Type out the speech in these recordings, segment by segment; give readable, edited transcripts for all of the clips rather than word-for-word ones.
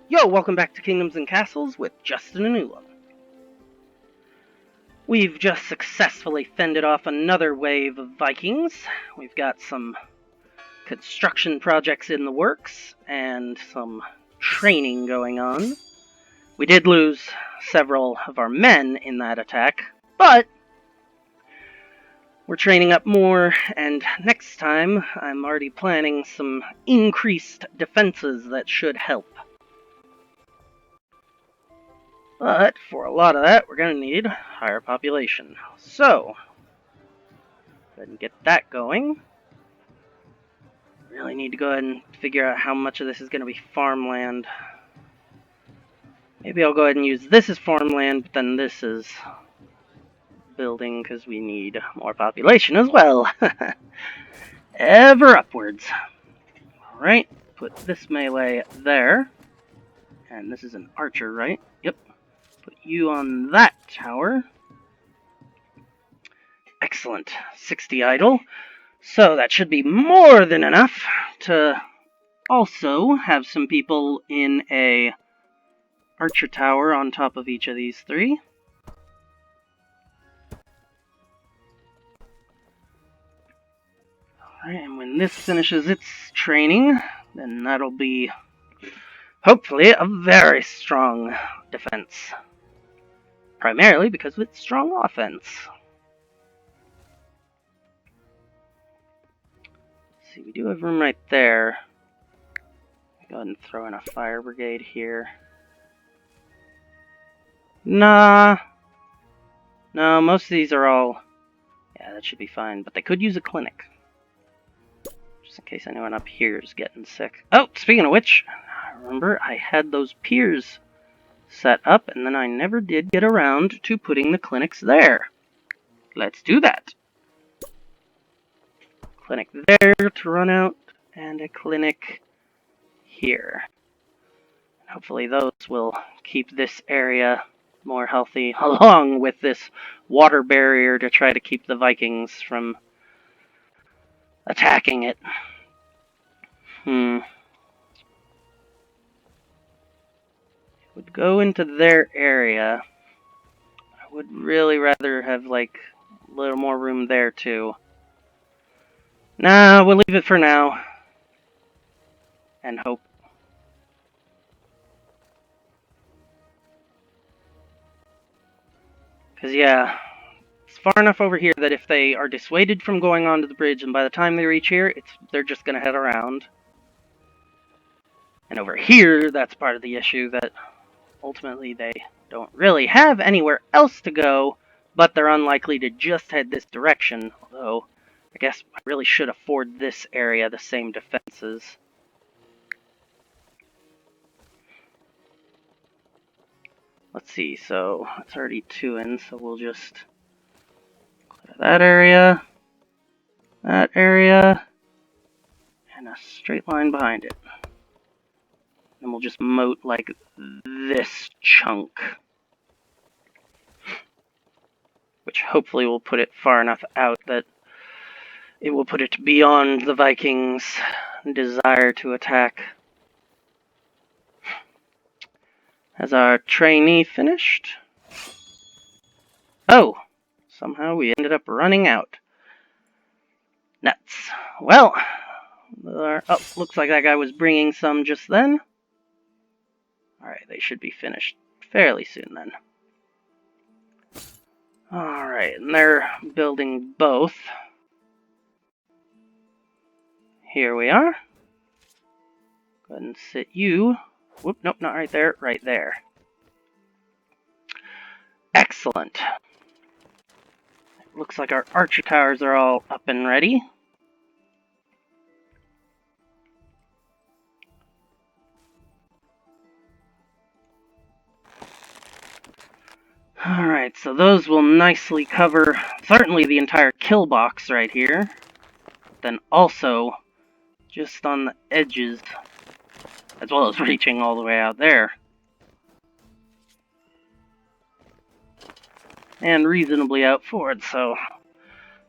Yo, welcome back to Kingdoms and Castles with Justin and Ulam. We've just successfully fended off another wave of Vikings. We've got some construction projects in the works and some training going on. We did lose several of our men in that attack, but we're training up more, and next time I'm already planning some increased defenses that should help. But for a lot of that, we're going to need higher population. So, go ahead and get that going. Really need to go ahead and figure out how much of this is going to be farmland. Maybe I'll go ahead and use this as farmland, but then this is building because we need more population as well. Ever upwards. Alright, put this melee there. And this is an archer, right? Yep. Put you on that tower. Excellent. 60 idle. So that should be more than enough to also have some people in a archer tower on top of each of these three. Alright, and when this finishes its training, then that'll be hopefully a very strong defense. Primarily because of its strong offense. See, we do have room right there. Go ahead and throw in a fire brigade here. Nah. No, most of these are all... Yeah, that should be fine, but they could use a clinic. Just in case anyone up here is getting sick. Oh, speaking of which, I remember I had those piers set up, and then I never did get around to putting the clinics there. Let's do that. Clinic there to run out, and a clinic here. Hopefully those will keep this area more healthy, along with this water barrier to try to keep the Vikings from attacking it. It would go into their area. I would really rather have, like, a little more room there, too. Nah, we'll leave it for now. And hope. Because, yeah, it's far enough over here that if they are dissuaded from going onto the bridge, and by the time they reach here, they're just going to head around. And over here, that's part of the issue, that ultimately they don't really have anywhere else to go, but they're unlikely to just head this direction, although I guess I really should afford this area the same defenses. Let's see, so it's already 2 in, so we'll just clear that area, and a straight line behind it. And we'll just moat like this chunk, which hopefully will put it far enough out that it will put it beyond the Vikings' desire to attack. Has our trainee finished? Oh! Somehow we ended up running out. Nuts. Well, looks like that guy was bringing some just then. Alright, they should be finished fairly soon then. Alright, and they're building both. Here we are. Go ahead and sit you. Whoop, nope, not right there, right there. Excellent. Looks like our archer towers are all up and ready. Alright, so those will nicely cover certainly the entire kill box right here. Then also just on the edges, as well as reaching all the way out there. And reasonably out forward, so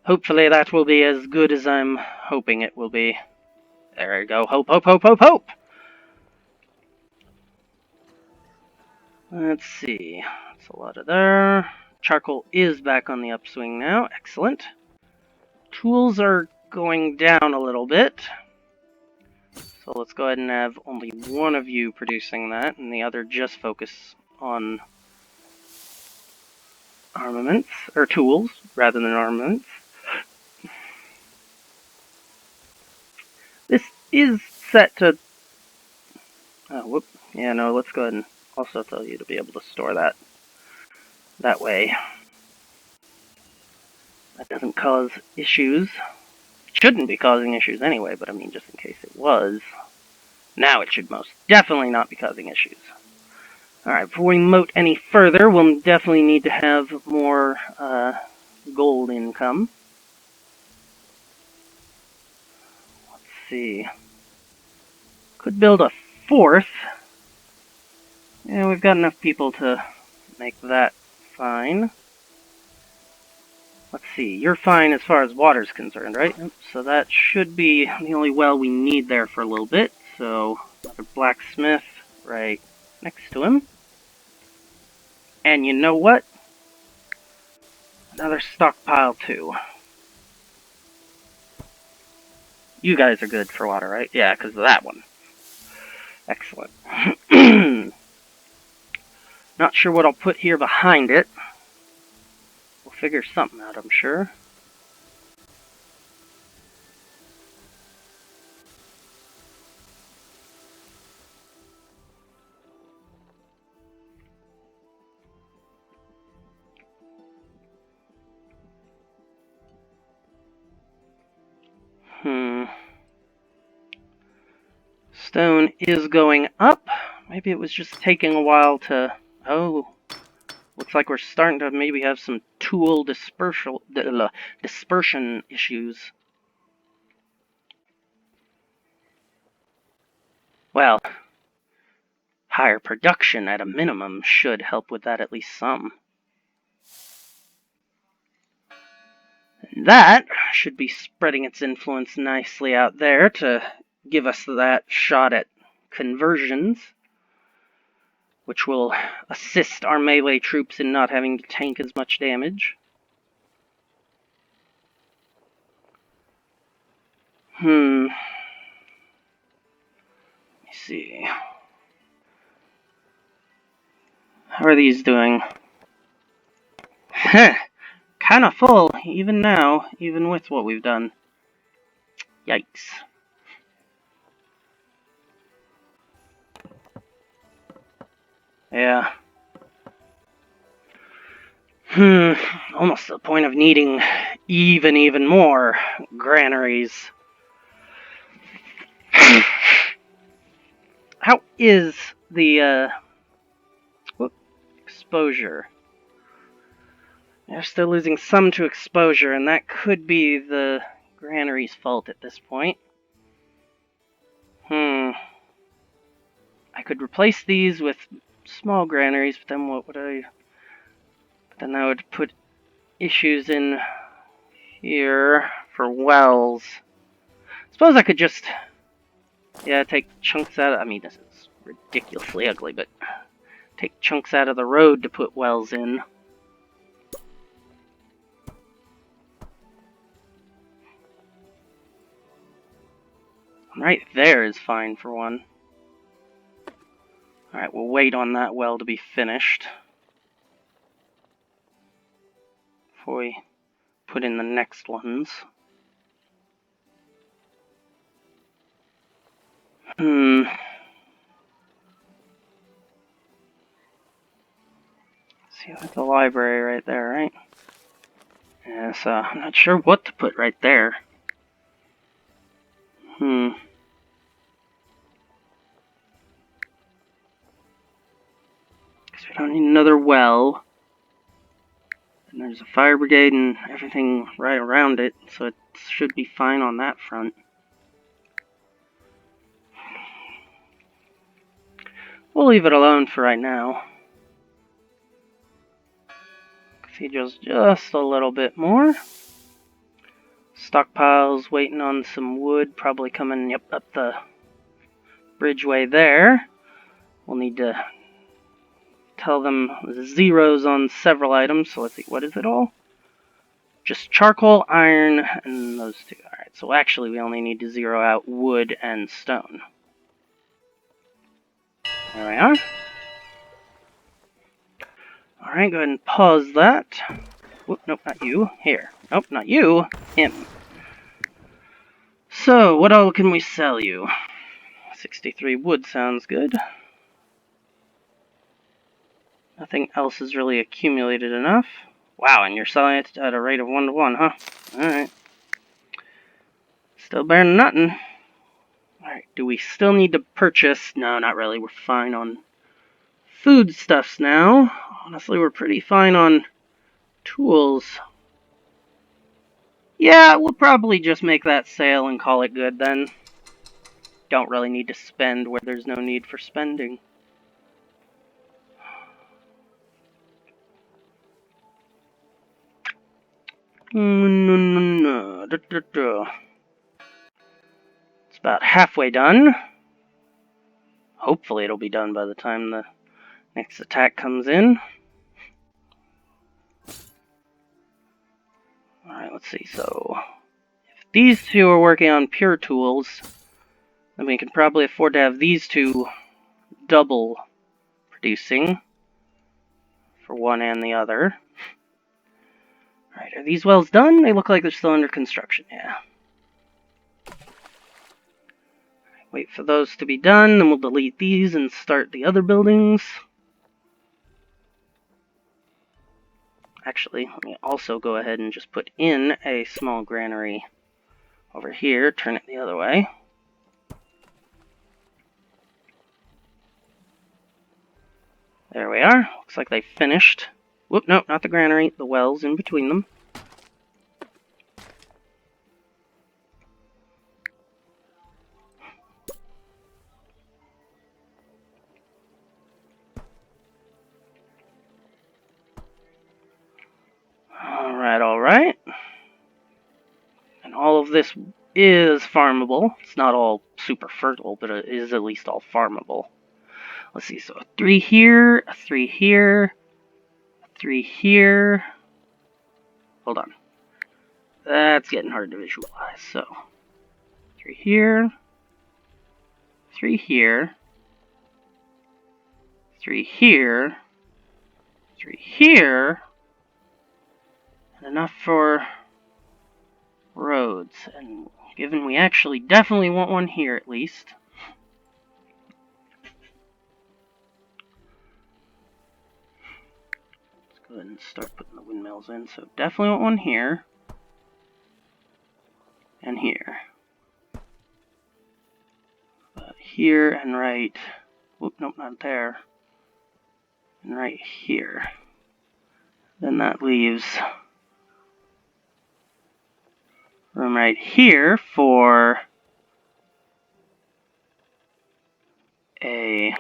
hopefully that will be as good as I'm hoping it will be. There we go. Hope, hope, hope, hope, hope! Let's see. That's a lot of there. Charcoal is back on the upswing now. Excellent. Tools are going down a little bit. So let's go ahead and have only one of you producing that, and the other just focus on armaments, or tools, rather than armaments. This is set to... Oh, whoop. Yeah, no, let's go ahead and also tell you to be able to store that way. That doesn't cause issues. It shouldn't be causing issues anyway, but I mean, just in case it was. Now it should most definitely not be causing issues. Alright, before we moat any further, we'll definitely need to have more gold income. Let's see. Could build a fourth. Yeah, we've got enough people to make that fine. Let's see, you're fine as far as water's concerned, right? Yep. So that should be the only well we need there for a little bit. So, another blacksmith right next to him. And you know what? Another stockpile too. You guys are good for water, right? Yeah, because of that one. Excellent. Not sure what I'll put here behind it. We'll figure something out, I'm sure. Stone is going up. Maybe it was just taking a while to... Oh, looks like we're starting to maybe have some tool dispersion issues. Well, higher production at a minimum should help with that at least some. And that should be spreading its influence nicely out there to give us that shot at conversions, which will assist our melee troops in not having to tank as much damage. Let me see. How are these doing? Heh, kinda full, even now, even with what we've done. Yikes. Yeah. Almost to the point of needing even more granaries. How is the, exposure? They're still losing some to exposure, and that could be the granary's fault at this point. I could replace these with small granaries, but then what would I... But then that would put issues in here for wells. Suppose I could just... Yeah, take chunks out of... I mean, this is ridiculously ugly, but... Take chunks out of the road to put wells in. Right there is fine for one. Alright, we'll wait on that well to be finished before we put in the next ones. See, that's the library right there, right? Yeah, so I'm not sure what to put right there. Because we don't need another well. And there's a fire brigade and everything right around it, so it should be fine on that front. We'll leave it alone for right now. Cathedral's just a little bit more. Stockpiles waiting on some wood, probably coming up the bridgeway there. We'll need to tell them zeros on several items. So let's see, what is it all? Just charcoal, iron, and those two. Alright, so actually we only need to zero out wood and stone. There we are. Alright, go ahead and pause that. Whoop, nope, not you. Here. Nope, not you. Him. So, what all can we sell you? 63 wood sounds good. Nothing else has really accumulated enough. Wow, and you're selling it at a rate of 1 to 1, huh? Alright. Still better than nothing. Alright, do we still need to purchase? No, not really. We're fine on foodstuffs now. Honestly, we're pretty fine on tools. Yeah, we'll probably just make that sale and call it good then. Don't really need to spend where there's no need for spending. It's about halfway done. Hopefully it'll be done by the time the next attack comes in. Alright, let's see. So, if these two are working on pure tools, then we can probably afford to have these two double producing for one and the other. Alright, are these wells done? They look like they're still under construction, yeah. Wait for those to be done, then we'll delete these and start the other buildings. Actually, let me also go ahead and just put in a small granary over here, turn it the other way. There we are. Looks like they finished. Whoop, no, not the granary, the wells in between them. Alright. And all of this is farmable. It's not all super fertile, but it is at least all farmable. Let's see, so a 3 here, a 3 here, a 3 here. Hold on. That's getting hard to visualize, so 3 here, 3 here, 3 here, 3 here, and enough for roads. And given we actually definitely want one here at least. Let's go ahead and start putting the windmills in. So definitely want one here. And here. Here and right. Whoop, nope, not there. And right here. Then that leaves room right here for a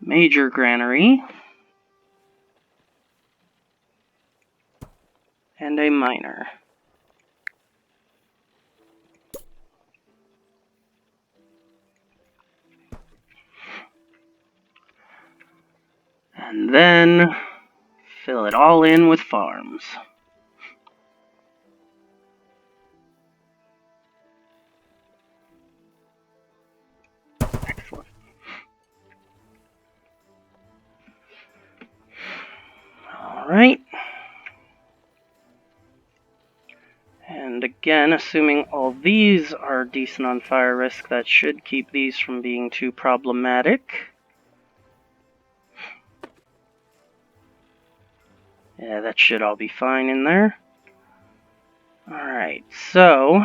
major granary and a minor. And then fill it all in with farms. Excellent. Alright. And again, assuming all these are decent on fire risk, that should keep these from being too problematic. Yeah, that should all be fine in there. Alright, so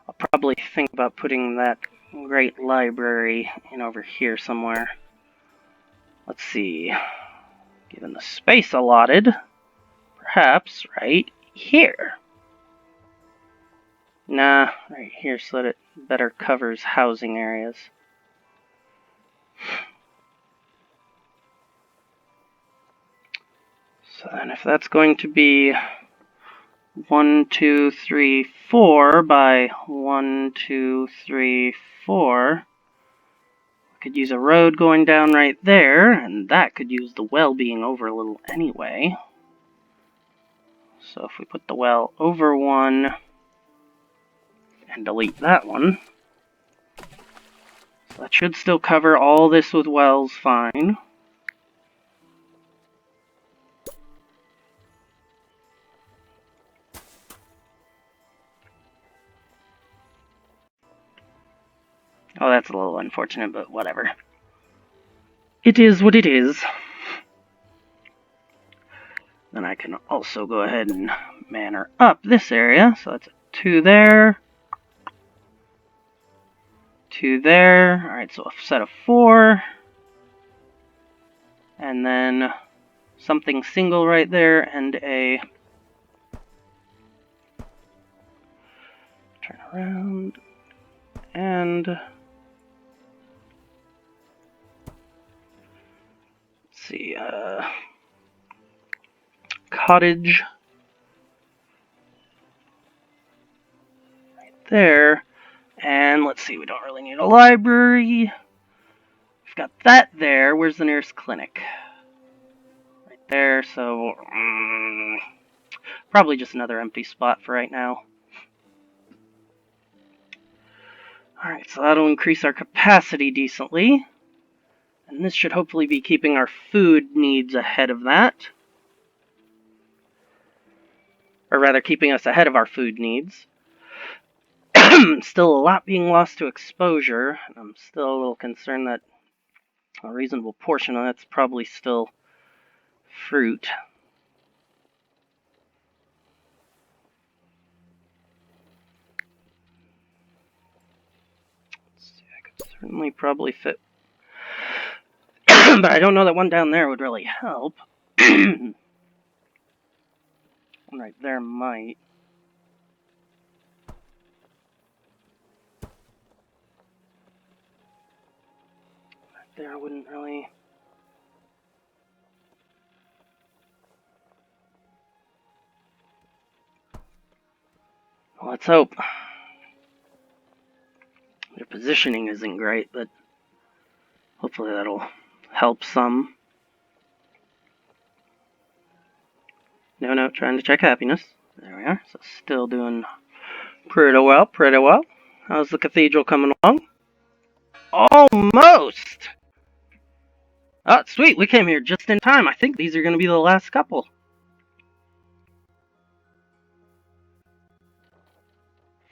I'll probably think about putting that great library in over here somewhere. Let's see. Given the space allotted, perhaps right here. Nah, right here so that it better covers housing areas. So then if that's going to be 1, 2, 3, 4 by 1, 2, 3, 4. Could use a road going down right there, and that could use the well being over a little anyway. So if we put the well over one and delete that one, so that should still cover all this with wells fine. Oh, that's a little unfortunate, but whatever. It is what it is. Then I can also go ahead and manor up this area. So that's a 2 there. 2 there. Alright, so a set of 4. And then something single right there and a... Turn around. And... Let's see, cottage. Right there. And let's see, we don't really need a library. We've got that there. Where's the nearest clinic? Right there, so... probably just another empty spot for right now. Alright, so that'll increase our capacity decently. And this should hopefully be keeping our food needs ahead of that. Or rather, keeping us ahead of our food needs. Still a lot being lost to exposure. I'm still a little concerned that a reasonable portion of that's probably still fruit. Let's see, I could certainly probably fit. But I don't know that one down there would really help. One right there might. Right there wouldn't really. Well, let's hope. Their positioning isn't great, but hopefully that'll help some. No, trying to check happiness. There we are. So still doing pretty well, pretty well. How's the cathedral coming along? Almost! Oh, sweet, we came here just in time. I think these are going to be the last couple.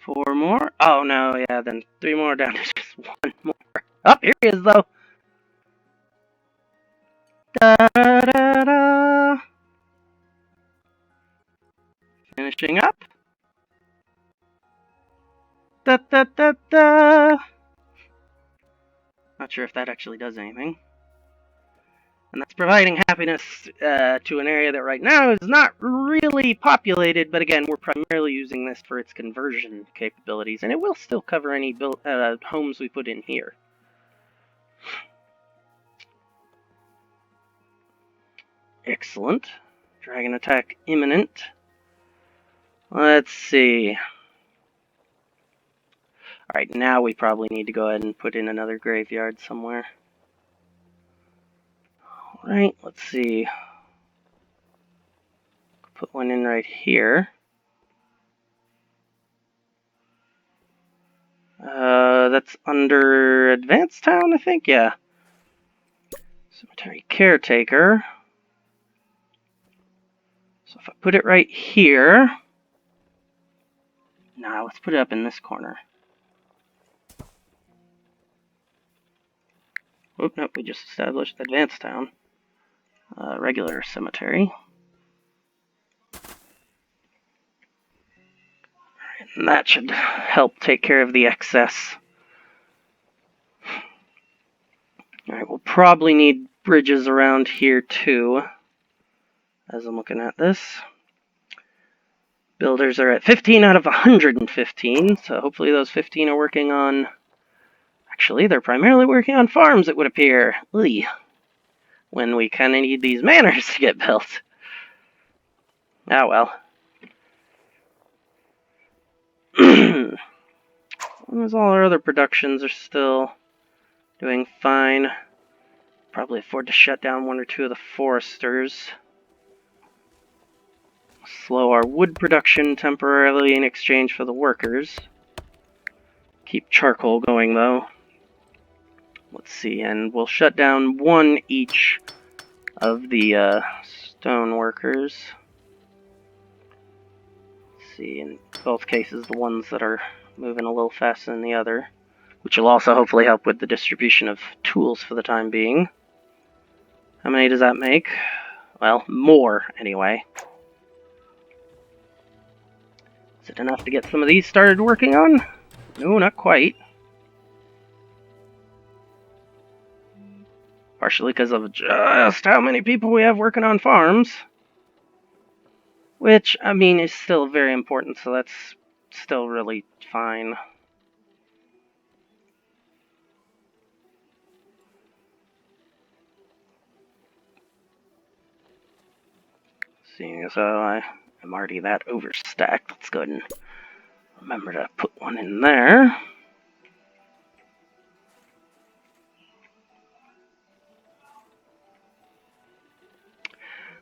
4 more? Oh, no, yeah, then 3 more down to just 1 more. Oh, here he is, though. Da-da-da-da. Finishing up. Da-da-da-da. Not sure if that actually does anything. And that's providing happiness to an area that right now is not really populated, but again, we're primarily using this for its conversion capabilities, and it will still cover any homes we put in here. Excellent. Dragon attack imminent. Let's see. Alright, now we probably need to go ahead and put in another graveyard somewhere. Alright, let's see. Put one in right here. That's under Advanced Town, I think? Yeah. Cemetery Caretaker. So if I put it right here... Nah, let's put it up in this corner. Oh, nope, we just established Advanced Town. Regular cemetery. And that should help take care of the excess. Alright, we'll probably need bridges around here too, as I'm looking at this. Builders are at 15 out of 115, so hopefully those 15 are working on... Actually, they're primarily working on farms, it would appear. Ugh. When we kind of need these manors to get built. Ah, well. long as all our other productions are still doing fine. Probably afford to shut down one or two of the foresters. Slow our wood production temporarily in exchange for the workers. Keep charcoal going, though. Let's see, and we'll shut down one each of the stone workers. Let's see, in both cases, the ones that are moving a little faster than the other, which will also hopefully help with the distribution of tools for the time being. How many does that make? Well, more, anyway. Is it enough to get some of these started working on? No, not quite. Partially because of just how many people we have working on farms. Which, I mean, is still very important, so that's still really fine. Seeing as though I am already that overstacked, let's go ahead and remember to put one in there.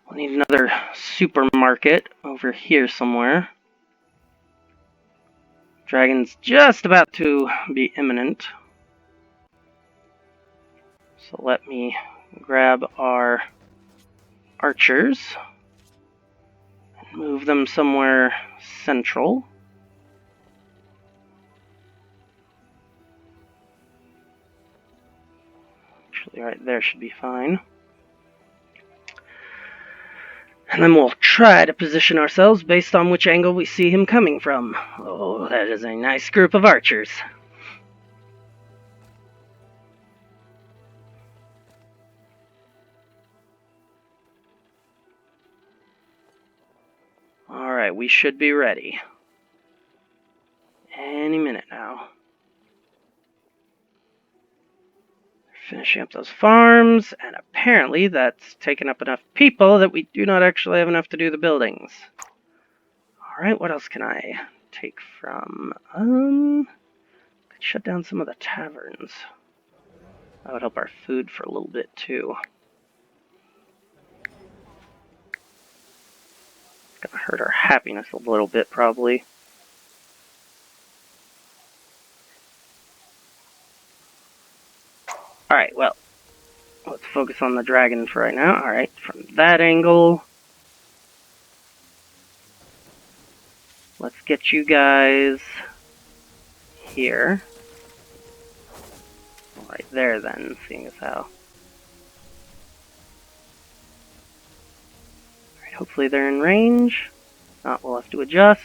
We'll need another supermarket over here somewhere. Dragon's just about to be imminent. So let me grab our archers and move them somewhere central. Actually, right there should be fine. And then we'll try to position ourselves based on which angle we see him coming from. Oh, that is a nice group of archers. Alright, we should be ready. Any minute now. Finishing up those farms, and apparently that's taken up enough people that we do not actually have enough to do the buildings. Alright, what else can I take from? Could shut down some of the taverns. That would help our food for a little bit too. It's gonna hurt our happiness a little bit probably. Alright, well, let's focus on the dragon for right now. Alright, from that angle, let's get you guys here. Right there then, seeing as how. Alright, hopefully they're in range. If not, we'll have to adjust.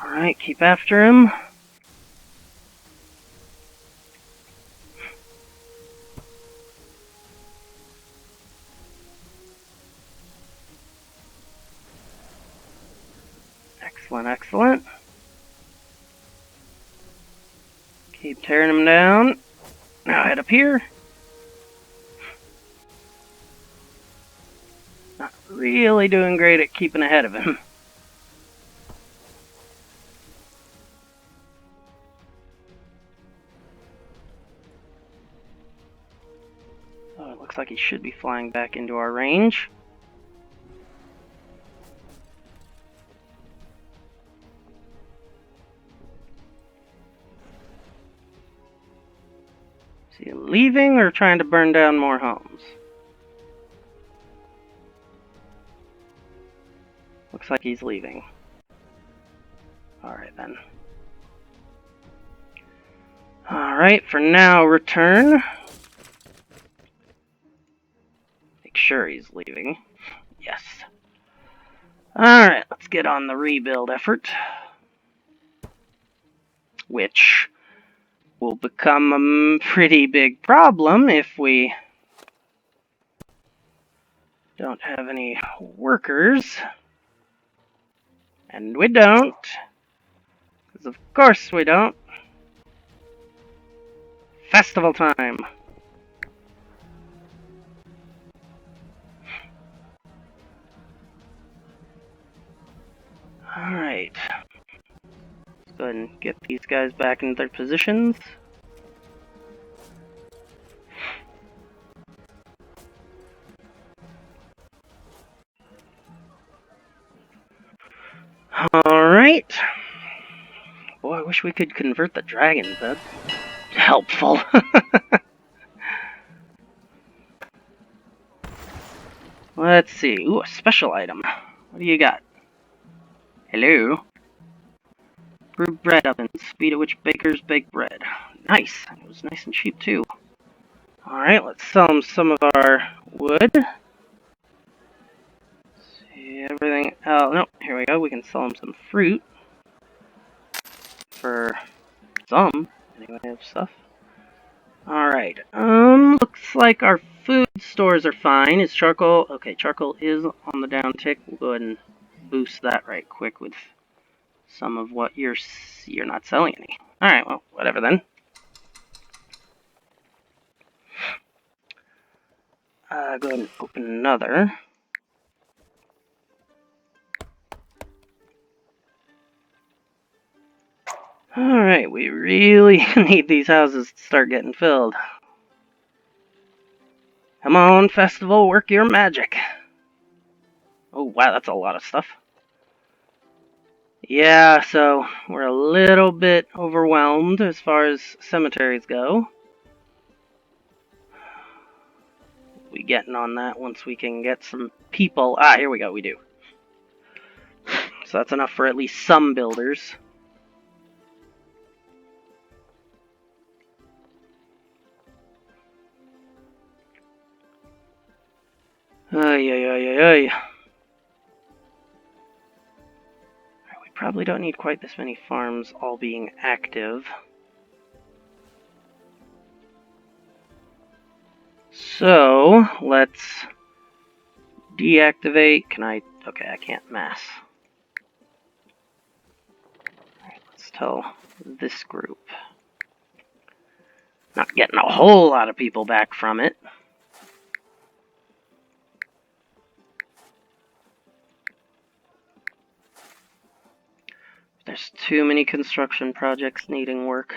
Alright, keep after him. Excellent, excellent. Keep tearing him down. Now head up here. Not really doing great at keeping ahead of him. Oh, it looks like he should be flying back into our range. Is he leaving or trying to burn down more homes? Looks like he's leaving. Alright then. Alright, for now, return. Make sure he's leaving. Yes. Alright, let's get on the rebuild effort. Which will become a pretty big problem if we Don't have any workers. And we don't. Because of course we don't. Festival time. Alright. Let's go ahead and get these guys back in their positions. Alright. Boy, I wish we could convert the dragons. That's helpful. Let's see. Ooh, a special item. What do you got? Hello? Brew bread ovens. Speed at which bakers bake bread. Nice. It was nice and cheap, too. Alright, let's sell them some of our wood. See, everything. Oh, no. Here we go. We can sell them some fruit. For some, anyway, of stuff. Alright, looks like our food stores are fine. Is charcoal? Okay, charcoal is on the downtick. We'll go ahead and boost that right quick with some of what you're not selling any. Alright, well, whatever then. Go ahead and open another. Alright, we really need these houses to start getting filled. Come on, festival, work your magic. Oh, wow, that's a lot of stuff. Yeah, so we're a little bit overwhelmed as far as cemeteries go. We'll be getting on that once we can get some people. Ah, here we go, we do. So that's enough for at least some builders. Ay, ay, ay, ay, ay. We probably don't need quite this many farms all being active. So, let's deactivate. Can I? Okay, I can't mass. Alright, let's tell this group. Not getting a whole lot of people back from it. There's too many construction projects needing work.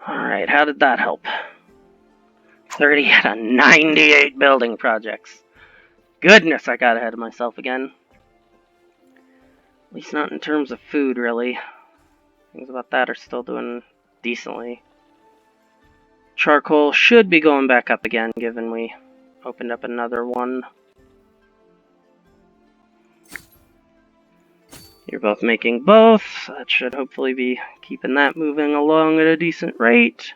Alright, how did that help? 30 out of 98 building projects. Goodness, I got ahead of myself again. At least not in terms of food, really. Things about that are still doing decently. Charcoal should be going back up again, given we opened up another one. You're both making both. That should hopefully be keeping that moving along at a decent rate.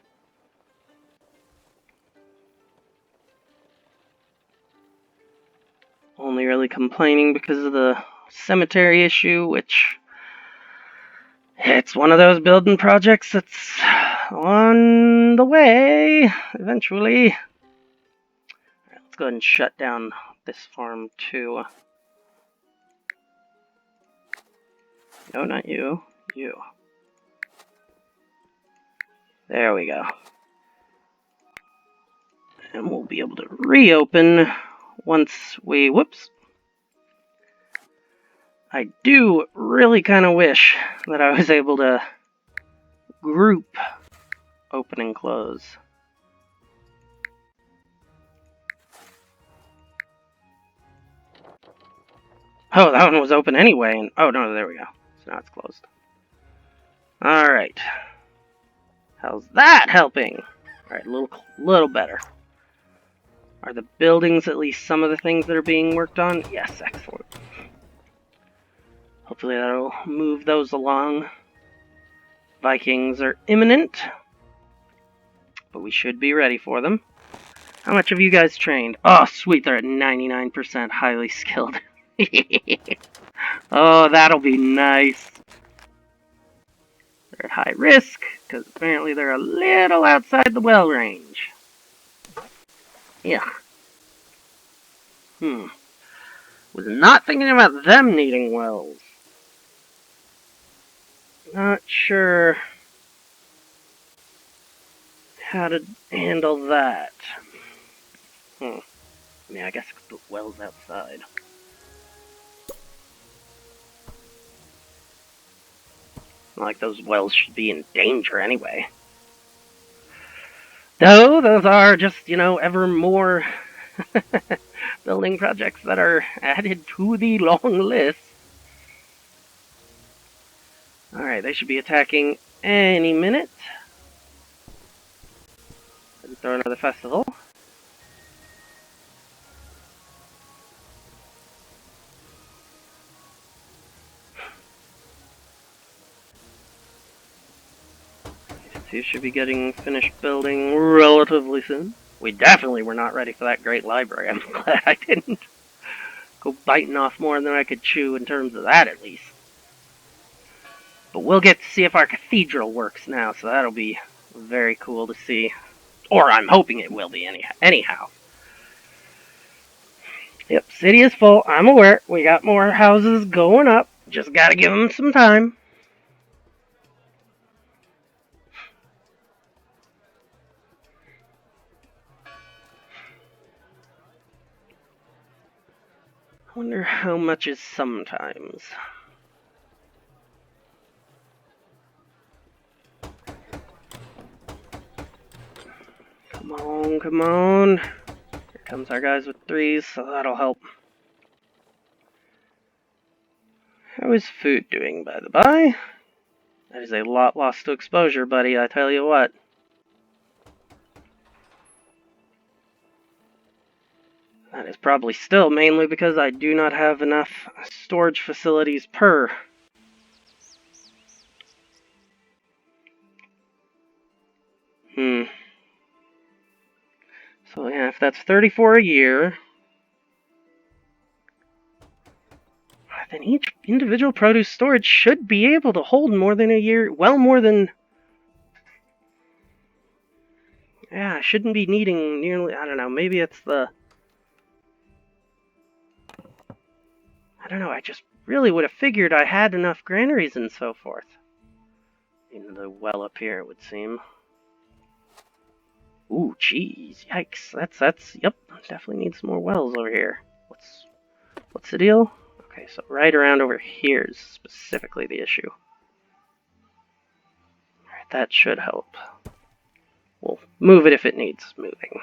Only really complaining because of the cemetery issue, which it's one of those building projects that's on the way eventually. Alright, let's go ahead and shut down this farm too. No, not you. You. There we go. And we'll be able to reopen once we... Whoops. I do really kind of wish that I was able to group open and close. Oh, that one was open anyway. And oh, no, there we go. So now it's closed. Alright. How's that helping? Alright, a little better. Are the buildings at least some of the things that are being worked on? Yes, excellent. Hopefully that'll move those along. Vikings are imminent, but we should be ready for them. How much have you guys trained? Oh, sweet, they're at 99% highly skilled. Oh, that'll be nice. They're at high risk, because apparently they're a little outside the well range. Yeah. Was not thinking about them needing wells. Not sure how to handle that. Yeah, I guess I could put wells outside. Like those wells should be in danger anyway. Though those are just, ever more building projects that are added to the long list. Alright, they should be attacking any minute. Let's throw another festival. You should be getting finished building relatively soon. We definitely were not ready for that great library. I'm glad I didn't go biting off more than I could chew in terms of that, at least. But we'll get to see if our cathedral works now, so that'll be very cool to see. Or I'm hoping it will be anyhow. Yep, city is full. I'm aware. We got more houses going up. Just gotta give them some time. I wonder how much is sometimes. Come on, come on. Here comes our guys with 3s, so that'll help. How is food doing, by the by? That is a lot lost to exposure, buddy, I tell you what. That is probably still mainly because I do not have enough storage facilities per. So yeah, if that's 34 a year, then each individual produce storage should be able to hold more than a year, well more than... Yeah, I shouldn't be needing nearly, I don't know, maybe it's the... I don't know, I just really would have figured I had enough granaries and so forth. In the well up here, it would seem. Ooh, jeez, yikes, that's, yep, definitely need some more wells over here. What's the deal? Okay, so right around over here is specifically the issue. Alright, that should help. We'll move it if it needs moving.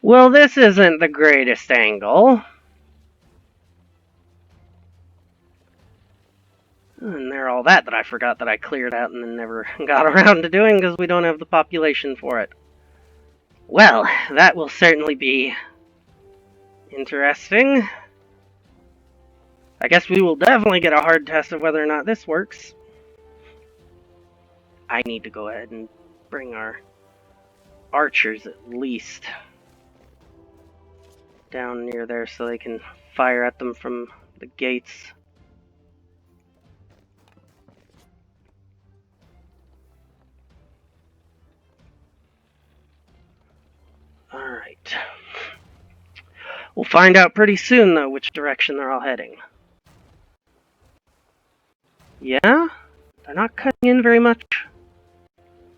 Well, this isn't the greatest angle. And they're all that I forgot that I cleared out and then never got around to doing because we don't have the population for it. Well, that will certainly be interesting. I guess we will definitely get a hard test of whether or not this works. I need to go ahead and bring our archers at least down near there so they can fire at them from the gates. Alright. We'll find out pretty soon, though, which direction they're all heading. Yeah? They're not cutting in very much.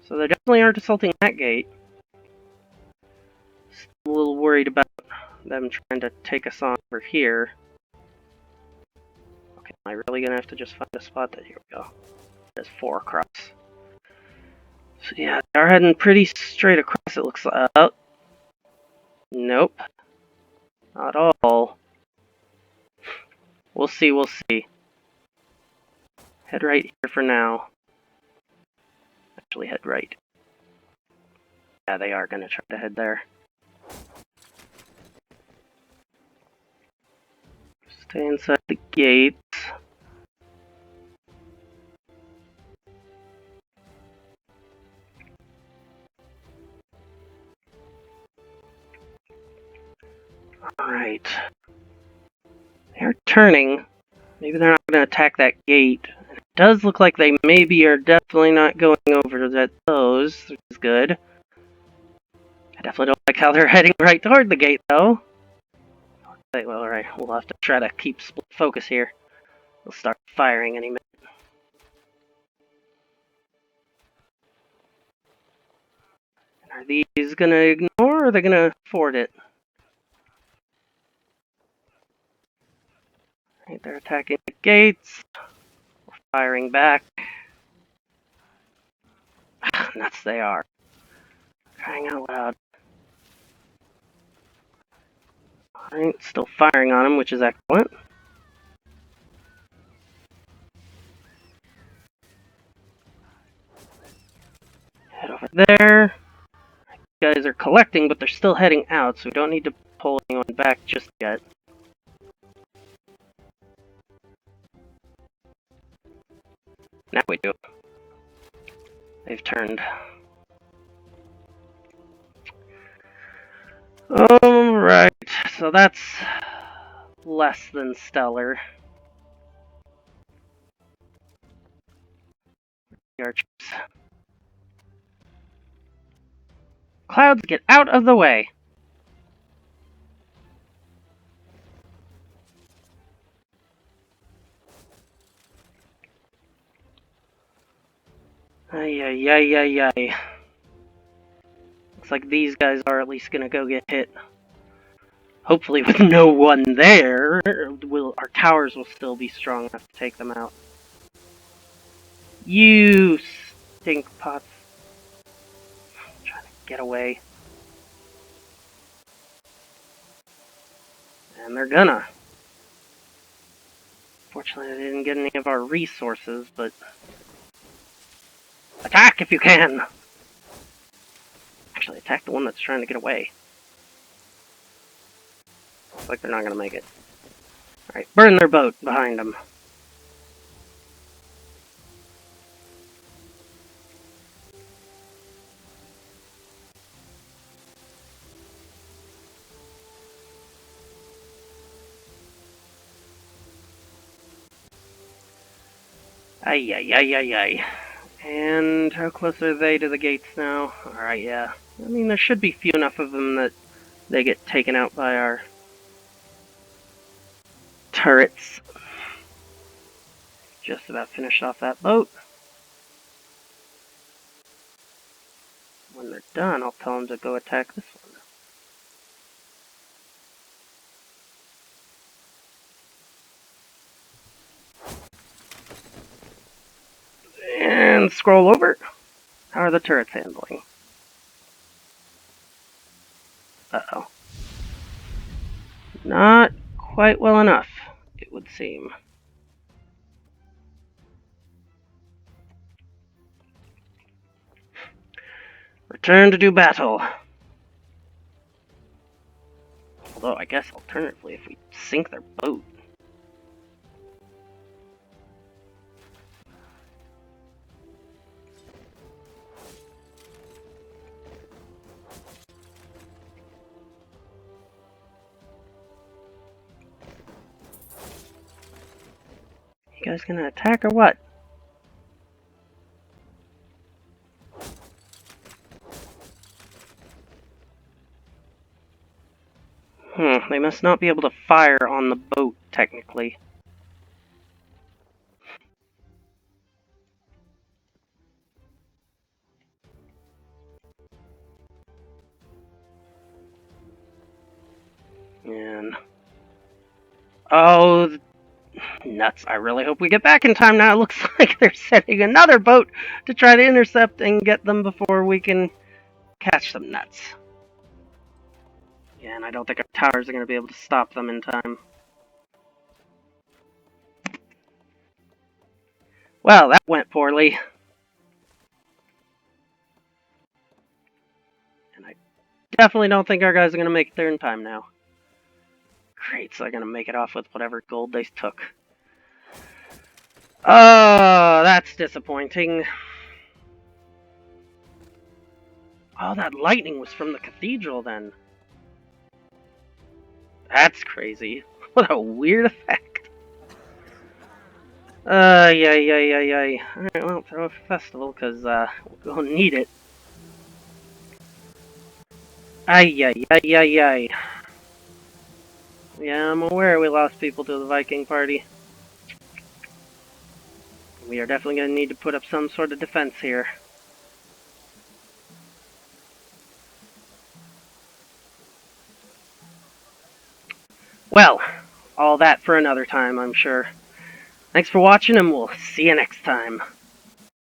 So they definitely aren't assaulting that gate. Still a little worried about them trying to take us on over here. Okay, am I really gonna have to just find a spot that... Here we go. There's 4 across. So yeah, they're heading pretty straight across, it looks like. Oh. Nope. Not all. We'll see, we'll see. Head right here for now. Actually, head right. Yeah, they are gonna try to head there. Stay inside the gates. Alright. turning. Maybe they're not going to attack that gate. It does look like they maybe are definitely not going over those, which is good. I definitely don't like how they're heading right toward the gate, though. Well, alright, we'll have to try to keep split focus here. We'll start firing any minute. Are these going to ignore, or are they going to ford it? Right, they're attacking the gates. We're firing back. Nuts they are. Crying out loud. Alright, still firing on them, which is excellent. Head over there. You guys are collecting, but they're still heading out, so we don't need to pull anyone back just yet. Now we do. They've turned. Alright, so that's less than stellar. The archers. Clouds, get out of the way! Ay, ay, ay, ay, ay. Looks like these guys are at least gonna go get hit. Hopefully with no one there, our towers will still be strong enough to take them out. You stink pots. I'm trying to get away. And they're gonna. Fortunately, I didn't get any of our resources, but... Attack if you can! Actually, attack the one that's trying to get away. Looks like they're not gonna make it. Alright, burn their boat behind them. Ay, ay, ay, ay, ay. And how close are they to the gates now? Alright, yeah. I mean, there should be few enough of them that they get taken out by our turrets. Just about finished off that boat. When they're done, I'll tell them to go attack this one. And scroll over. How are the turrets handling? Uh-oh. Not quite well enough, it would seem. Return to do battle. Although, I guess alternatively, if we sink their boat. You guys gonna attack or what? They must not be able to fire on the boat, technically. And... oh, nuts. I really hope we get back in time now. It looks like they're sending another boat to try to intercept and get them before we can catch them. Nuts. Yeah, and I don't think our towers are going to be able to stop them in time. Well, that went poorly. And I definitely don't think our guys are going to make it there in time now. Great, so they're going to make it off with whatever gold they took. Oh, that's disappointing. Oh, that lightning was from the Cathedral then. That's crazy. What a weird effect. Yeah. Alright, well, throw a festival, because, we're gonna need it. Ay. Yeah, I'm aware we lost people to the Viking party. We are definitely gonna need to put up some sort of defense here. Well, all that for another time, I'm sure. Thanks for watching, and we'll see you next time.